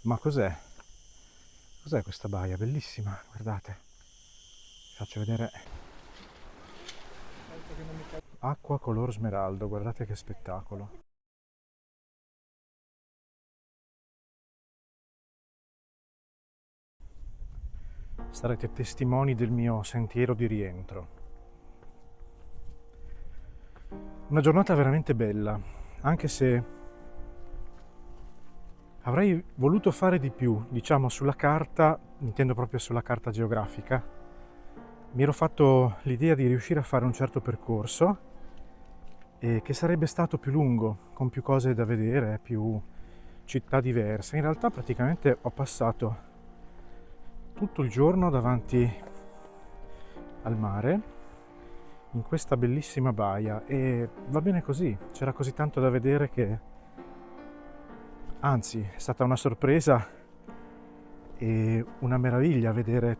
Ma cos'è? Cos'è questa baia? Bellissima, guardate. Vi faccio vedere. Acqua color smeraldo, guardate che spettacolo. Sarete testimoni del mio sentiero di rientro. Una giornata veramente bella, anche se avrei voluto fare di più, diciamo sulla carta, intendo proprio sulla carta geografica. Mi ero fatto l'idea di riuscire a fare un certo percorso e che sarebbe stato più lungo, con più cose da vedere, più città diverse. In realtà praticamente ho passato tutto il giorno davanti al mare in questa bellissima baia e va bene così, c'era così tanto da vedere che anzi è stata una sorpresa e una meraviglia vedere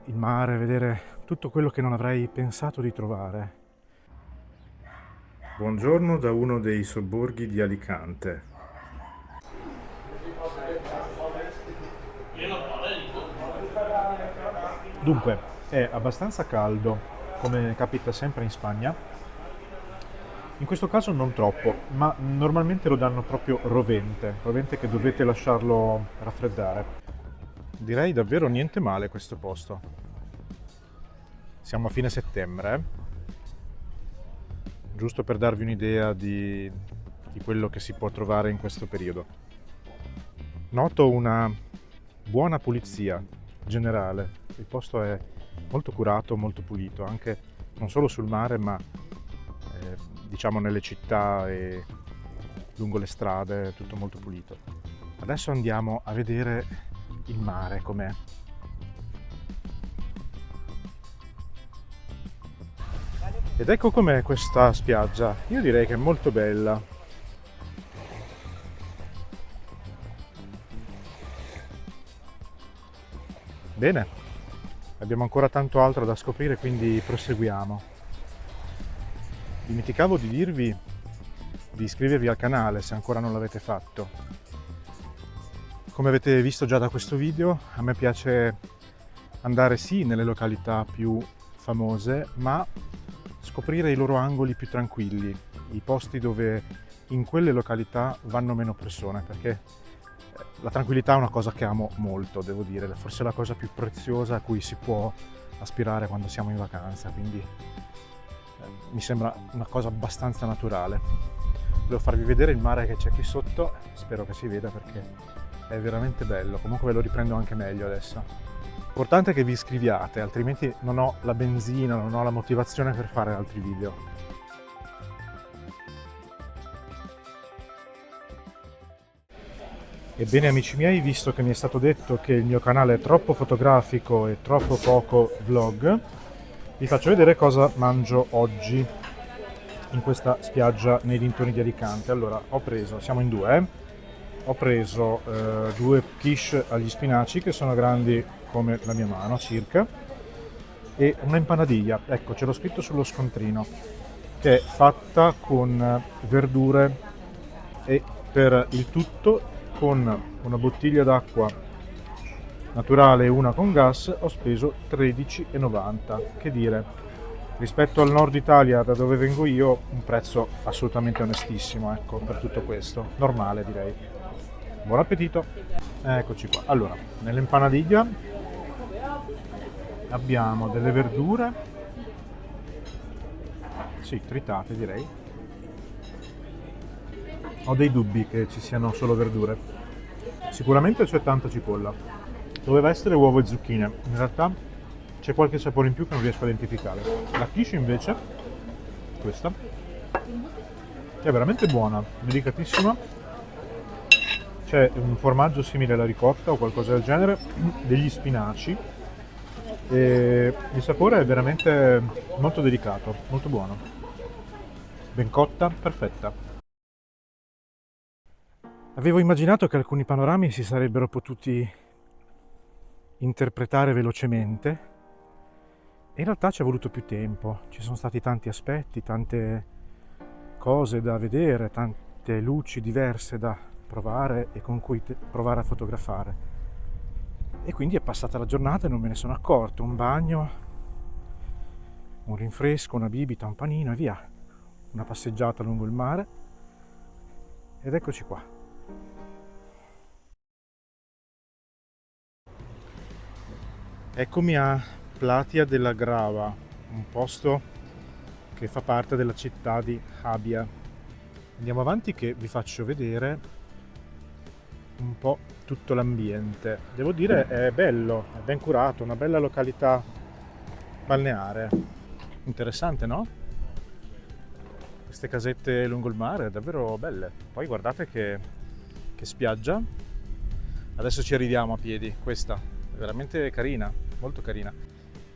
il mare, vedere tutto quello che non avrei pensato di trovare. Buongiorno da uno dei sobborghi di Alicante. Dunque, è abbastanza caldo, come capita sempre in Spagna. In questo caso non troppo, ma normalmente lo danno proprio rovente, rovente che dovete lasciarlo raffreddare. Direi davvero niente male questo posto. Siamo a fine settembre, giusto per darvi un'idea di quello che si può trovare in questo periodo. Noto una buona pulizia generale, il posto è molto curato, molto pulito, anche non solo sul mare, ma diciamo nelle città e lungo le strade, tutto molto pulito. Adesso andiamo a vedere il mare com'è. Ed ecco com'è questa spiaggia, io direi che è molto bella. Bene, abbiamo ancora tanto altro da scoprire, quindi proseguiamo. Dimenticavo di dirvi di iscrivervi al canale se ancora non l'avete fatto. Come avete visto già da questo video, a me piace andare sì nelle località più famose, ma scoprire i loro angoli più tranquilli, i posti dove in quelle località vanno meno persone, perché la tranquillità è una cosa che amo molto, devo dire, forse è la cosa più preziosa a cui si può aspirare quando siamo in vacanza, quindi mi sembra una cosa abbastanza naturale. Volevo farvi vedere il mare che c'è qui sotto, spero che si veda perché è veramente bello, comunque ve lo riprendo anche meglio adesso. L'importante è che vi iscriviate, altrimenti non ho la benzina, non ho la motivazione per fare altri video. Ebbene amici miei, visto che mi è stato detto che il mio canale è troppo fotografico e troppo poco vlog, vi faccio vedere cosa mangio oggi in questa spiaggia nei dintorni di Alicante. Allora, siamo in due, ho preso due quiche agli spinaci che sono grandi come la mia mano circa, e una empanadilla, ecco ce l'ho scritto sullo scontrino, che è fatta con verdure e per il tutto con una bottiglia d'acqua naturale e una con gas ho speso 13,90. Che dire, rispetto al nord Italia da dove vengo io un prezzo assolutamente onestissimo, ecco, per tutto questo, normale direi. Buon appetito! Eccoci qua. Allora, nell'empanadilla abbiamo delle verdure, sì, tritate direi. Ho dei dubbi che ci siano solo verdure. Sicuramente c'è tanta cipolla. Doveva essere uovo e zucchine. In realtà c'è qualche sapore in più che non riesco a identificare. La quiche invece, questa, è veramente buona, delicatissima. C'è un formaggio simile alla ricotta o qualcosa del genere, degli spinaci. E il sapore è veramente molto delicato, molto buono. Ben cotta, perfetta. Avevo immaginato che alcuni panorami si sarebbero potuti interpretare velocemente e in realtà ci è voluto più tempo, ci sono stati tanti aspetti, tante cose da vedere, tante luci diverse da provare e con cui provare a fotografare. E quindi è passata la giornata e non me ne sono accorto. Un bagno, un rinfresco, una bibita, un panino e via. Una passeggiata lungo il mare ed eccoci qua. Eccomi a Platia della Grava, un posto che fa parte della città di Habia. Andiamo avanti che vi faccio vedere un po' tutto l'ambiente. Devo dire è bello, è ben curato, una bella località balneare. Interessante, no? Queste casette lungo il mare, davvero belle. Poi guardate che spiaggia. Adesso ci arriviamo a piedi, questa è veramente carina, molto carina.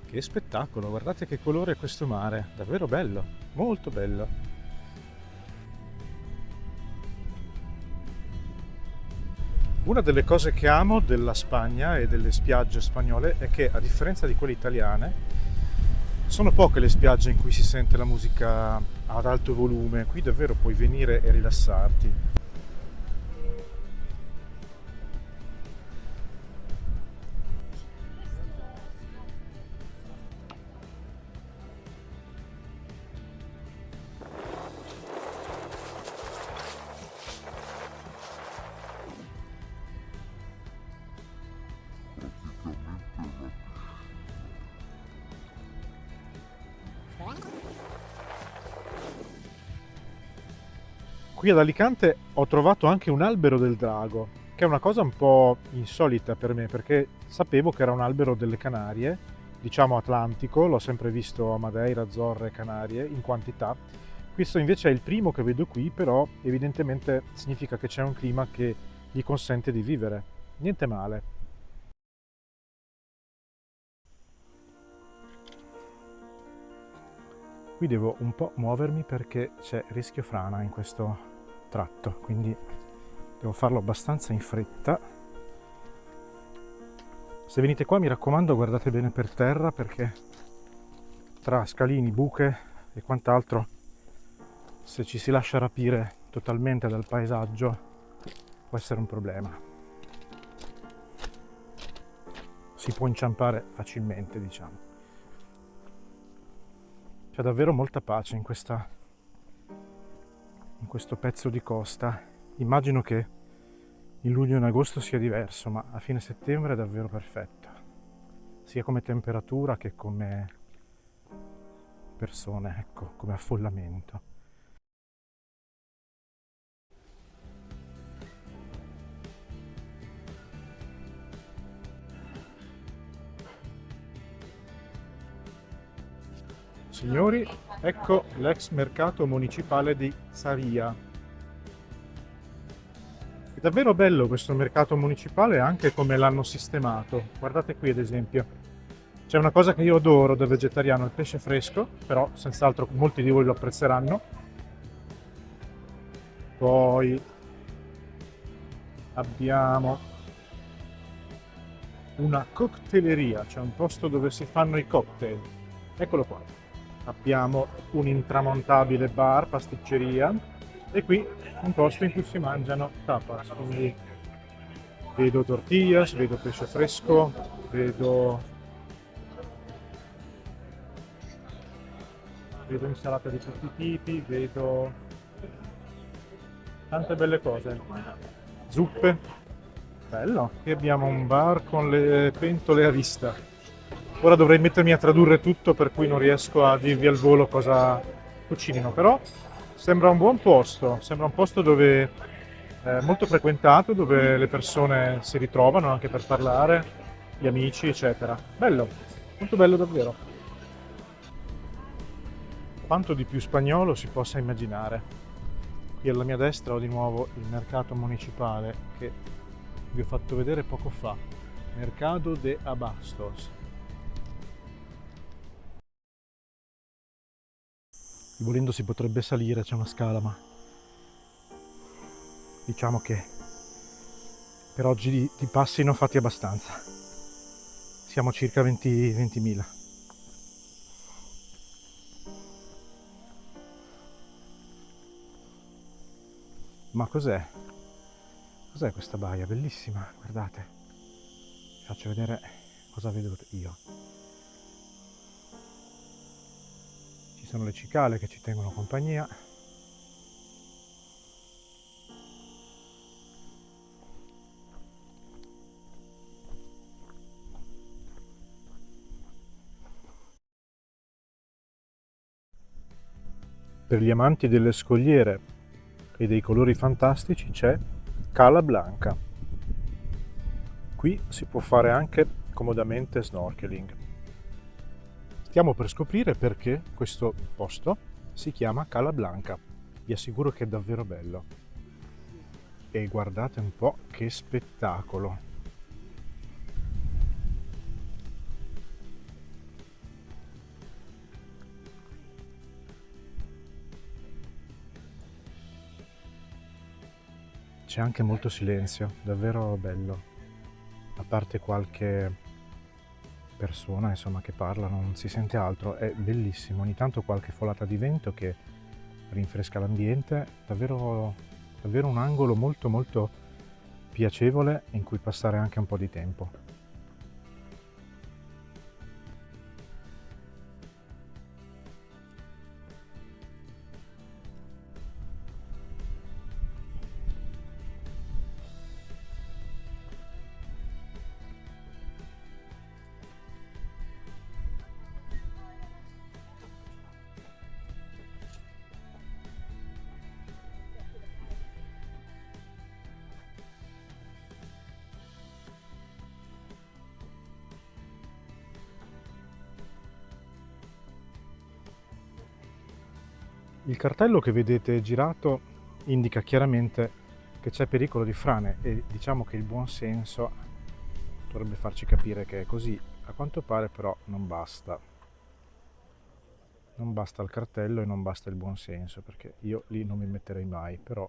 Che spettacolo, guardate che colore è questo mare, davvero bello, molto bello. Una delle cose che amo della Spagna e delle spiagge spagnole è che, a differenza di quelle italiane, sono poche le spiagge in cui si sente la musica ad alto volume. Qui davvero puoi venire e rilassarti. Qui ad Alicante ho trovato anche un albero del drago, che è una cosa un po' insolita per me, perché sapevo che era un albero delle Canarie, diciamo atlantico, l'ho sempre visto a Madeira, Azzorre, Canarie, in quantità. Questo invece è il primo che vedo qui, però evidentemente significa che c'è un clima che gli consente di vivere. Niente male. Qui devo un po' muovermi perché c'è rischio frana in questo tratto, quindi devo farlo abbastanza in fretta. Se venite qua mi raccomando guardate bene per terra perché tra scalini, buche e quant'altro, se ci si lascia rapire totalmente dal paesaggio può essere un problema. Si può inciampare facilmente, diciamo. C'è davvero molta pace in questo pezzo di costa. Immagino che in luglio e in agosto sia diverso, ma a fine settembre è davvero perfetto, sia come temperatura che come persone, ecco, come affollamento. Signori, ecco l'ex mercato municipale di Saria. È davvero bello questo mercato municipale anche come l'hanno sistemato. Guardate qui ad esempio. C'è una cosa che io adoro da vegetariano, il pesce fresco, però senz'altro molti di voi lo apprezzeranno. Poi abbiamo una cocktaileria, cioè un posto dove si fanno i cocktail. Eccolo qua. Abbiamo un intramontabile bar, pasticceria e qui un posto in cui si mangiano tapas. Quindi vedo tortillas, vedo pesce fresco, vedo insalata di tutti i tipi, vedo tante belle cose. Zuppe. Bello. Qui abbiamo un bar con le pentole a vista. Ora dovrei mettermi a tradurre tutto, per cui non riesco a dirvi al volo cosa cucinino, però sembra un buon posto, sembra un posto dove molto frequentato, dove le persone si ritrovano anche per parlare, gli amici, eccetera. Bello, molto bello davvero. Quanto di più spagnolo si possa immaginare. Qui alla mia destra ho di nuovo il mercato municipale che vi ho fatto vedere poco fa, Mercado de Abastos. Volendo si potrebbe salire, c'è una scala, ma diciamo che per oggi di passi ne ho fatti abbastanza. Siamo circa 20.000. Ma cos'è? Cos'è questa baia? Bellissima, guardate. Vi faccio vedere cosa vedo io. Ci sono le cicale che ci tengono compagnia. Per gli amanti delle scogliere e dei colori fantastici c'è Cala Blanca. Qui si può fare anche comodamente snorkeling. Stiamo per scoprire perché questo posto si chiama Cala Blanca. Vi assicuro che è davvero bello. E guardate un po' che spettacolo. C'è anche molto silenzio, davvero bello. A parte qualche persona, insomma, che parla, non si sente altro. È bellissimo. Ogni tanto qualche folata di vento che rinfresca l'ambiente. Davvero, davvero un angolo molto molto piacevole in cui passare anche un po' di tempo. Il cartello che vedete girato indica chiaramente che c'è pericolo di frane e diciamo che il buon senso dovrebbe farci capire che è così. A quanto pare però non basta. Non basta il cartello e non basta il buon senso, perché io lì non mi metterei mai, però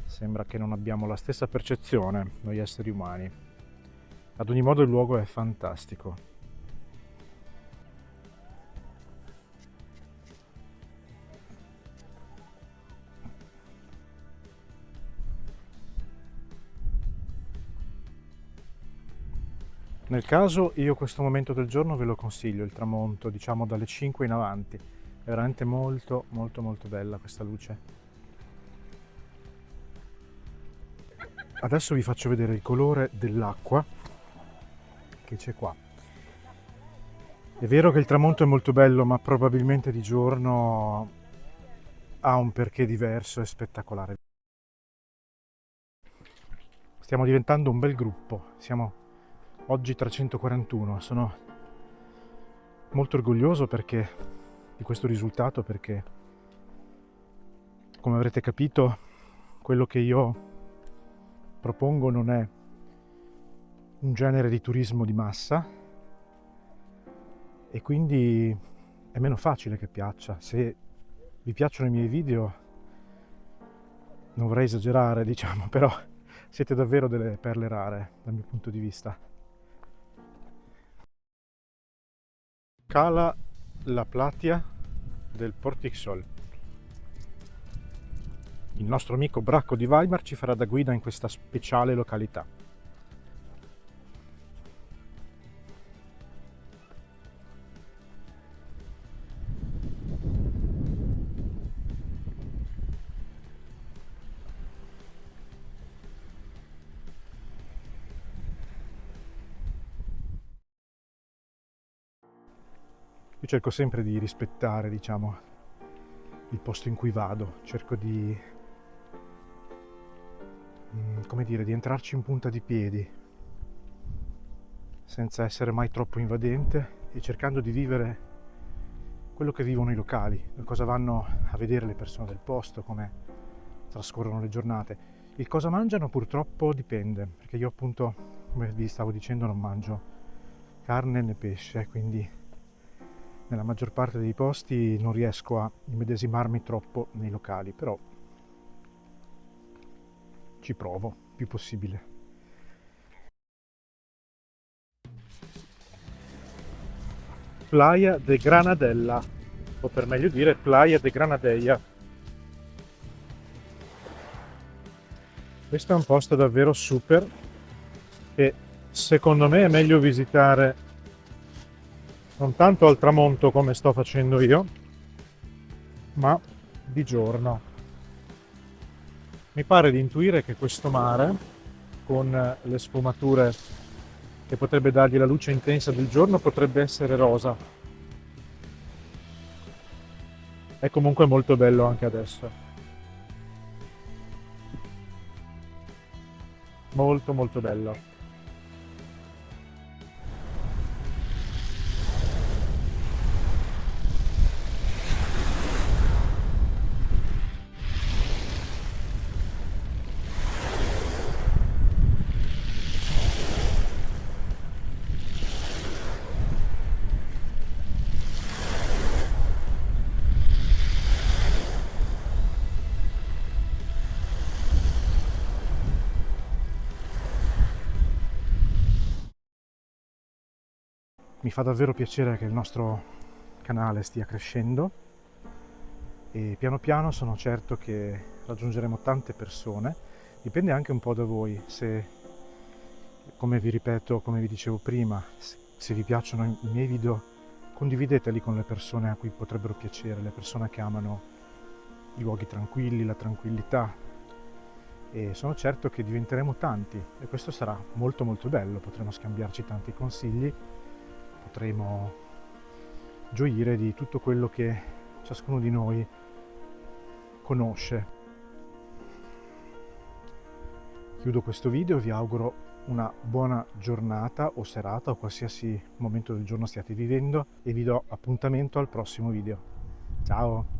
sembra che non abbiamo la stessa percezione noi esseri umani. Ad ogni modo il luogo è fantastico. Nel caso io questo momento del giorno ve lo consiglio, il tramonto, diciamo dalle 5 in avanti. È veramente molto molto molto bella questa luce. Adesso vi faccio vedere il colore dell'acqua che c'è qua. È vero che il tramonto è molto bello, ma probabilmente di giorno ha un perché diverso e spettacolare. Stiamo diventando un bel gruppo, siamo oggi 341, sono molto orgoglioso di questo risultato perché, come avrete capito, quello che io propongo non è un genere di turismo di massa e quindi è meno facile che piaccia. Se vi piacciono i miei video, non vorrei esagerare, diciamo, però siete davvero delle perle rare dal mio punto di vista. Cala la Platia del Portixol. Il nostro amico Bracco di Weimar ci farà da guida in questa speciale località. Io cerco sempre di rispettare, diciamo, il posto in cui vado, cerco di, come dire, di entrarci in punta di piedi, senza essere mai troppo invadente e cercando di vivere quello che vivono i locali, cosa vanno a vedere le persone del posto, come trascorrono le giornate. Il cosa mangiano purtroppo dipende, perché io appunto, come vi stavo dicendo, non mangio carne né pesce, quindi nella maggior parte dei posti non riesco a immedesimarmi troppo nei locali, però ci provo il più possibile. Playa de Granadella, o per meglio dire Playa de Granadeia. Questo è un posto davvero super che secondo me è meglio visitare non tanto al tramonto come sto facendo io, ma di giorno. Mi pare di intuire che questo mare, con le sfumature che potrebbe dargli la luce intensa del giorno, potrebbe essere rosa. È comunque molto bello anche adesso. Molto molto bello. Mi fa davvero piacere che il nostro canale stia crescendo e piano piano sono certo che raggiungeremo tante persone. Dipende anche un po' da voi, se, come vi ripeto, come vi dicevo prima, se vi piacciono i miei video, condivideteli con le persone a cui potrebbero piacere, le persone che amano i luoghi tranquilli, la tranquillità, e sono certo che diventeremo tanti e questo sarà molto molto bello, potremo scambiarci tanti consigli, potremo gioire di tutto quello che ciascuno di noi conosce. Chiudo questo video, vi auguro una buona giornata o serata o qualsiasi momento del giorno stiate vivendo e vi do appuntamento al prossimo video. Ciao!